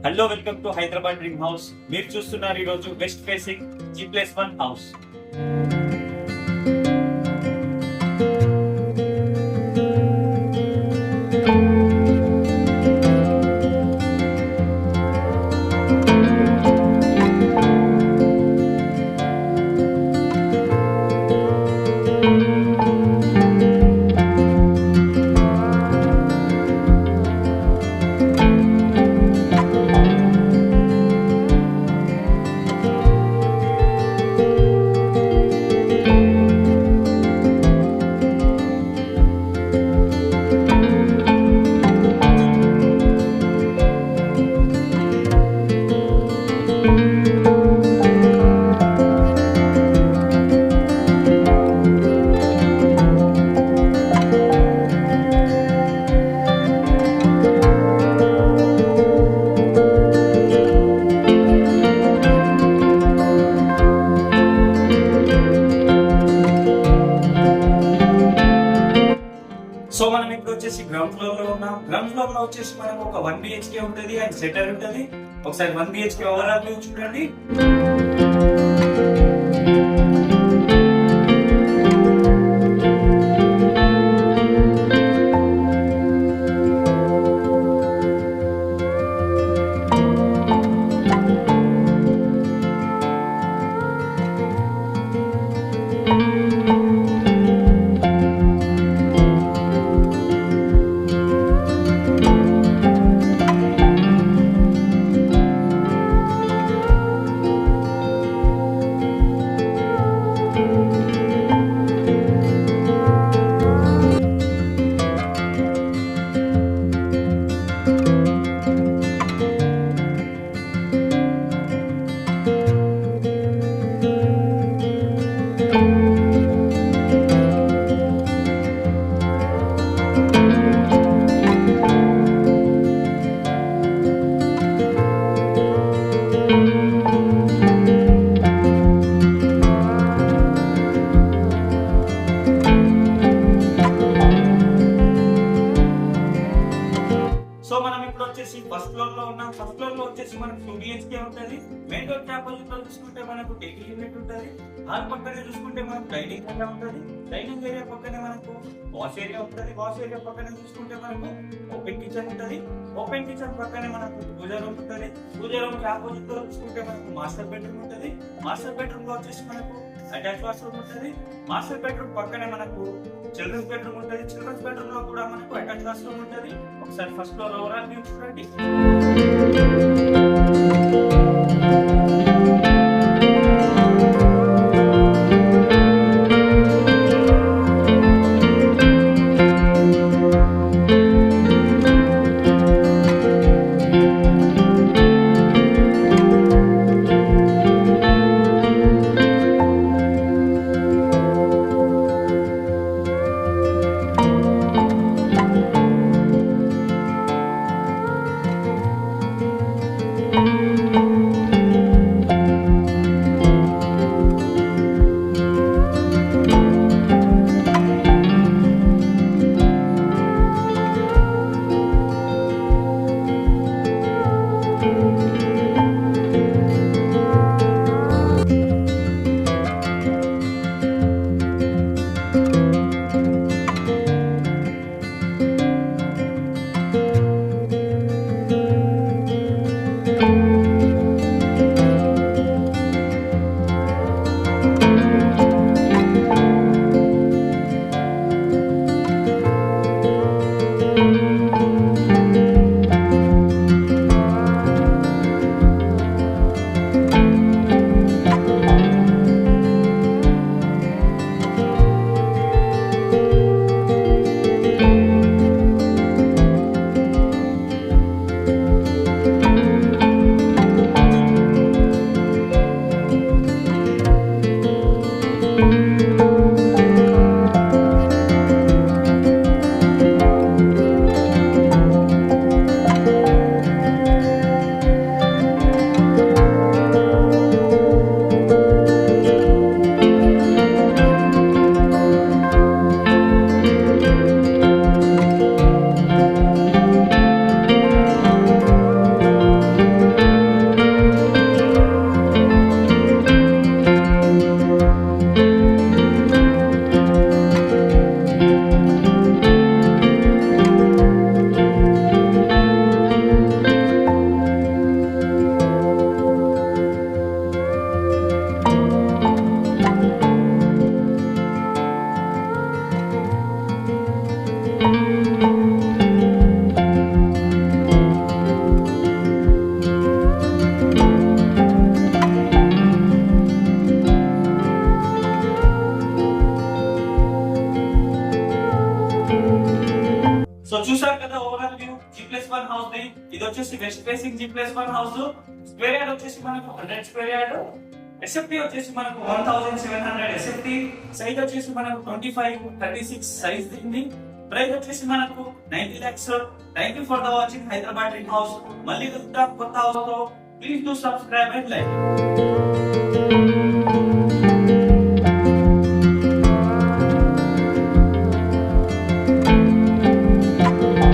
Hello, welcome to Hyderabad dream house. మీరు చూస్తున్నారు ఈ రోజు west facing G+1 house. So మనం ఇప్పుడు వచ్చేసి గ్రౌండ్ ఫ్లోర్ లో ఉన్నాం. గ్రౌండ్ ఫ్లోర్ లో వచ్చేసి మనకు ఒక 1 BHK ఉంటుంది అండ్ సెటర్ ఉంటుంది. ఒకసారి 1 BHK ఓవరాల్ వ్యూ చూడండి. సో మనం ఇప్పుడు వచ్చేసి ఫస్ట్ ఫ్లోర్ లో ఉన్నాం. ఫస్ట్ ఫ్లోర్ లో వచ్చేసి మనకు 2 BHK ఉంటుంది. మెయిన్ డోర్ కి ఆపోజిట్ లో చూసుకుంటే మనకు టేబుల్ యూనిట్ ఉంటుంది. హాల్ పక్కనే చూసుకుంటే మనకు డైనింగ్ ఏరియా ఉంటుంది. డైనింగ్ ఏరియా పక్కనే మనకు వాష్ ఏరియా ఉంటుంది. వాష్ ఏరియా పక్కనే చూసుకుంటే మనకు ఓపెన్ కిచెన్ ఉంటుంది. ఓపెన్ కిచెన్ పక్కనే మనకు పూజ రూమ్ ఉంటుంది. పూజ రూమ్ కి ఆపోజిట్ లో చూసుకుంటే మనకు మాస్టర్ బెడ్రూమ్ ఉంటుంది. మాస్టర్ బెడ్రూమ్ లో వచ్చేసి మనకు అటాచ్ వాష్రూమ్ ఉంటుంది. మాస్టర్ బెడ్రూమ్ పక్కనే మనకు చిల్డ్రన్స్ బెడ్రూమ్ ఉంటుంది. చిల్డ్రన్స్ బెడ్రూమ్ లో కూడా మనకు అటాచ్ వాష్రూమ్ ఉంటుంది. ఒకసారి ఫస్ట్ ఫ్లోర్ ఓవరాల్ వ్యూ చూడండి. West facing G+1 house. Square yard వచ్చేసి మనకు 100 స్క్వేర్ యార్డ్. ఎస్ఎఫ్టీ వచ్చేసి మనకు 1700 ఎస్ఎఫ్టీ. సైజ్ వచ్చేసి మనకు 25-36 సైజ్ ఉంది. ప్రైస్ వచ్చేసి మనకు 90 lakhs. Thank you for the watching Hyderabad dream house. మళ్ళీ కలుద్దాం కొత్త హౌస్ తో. Please do subscribe and like.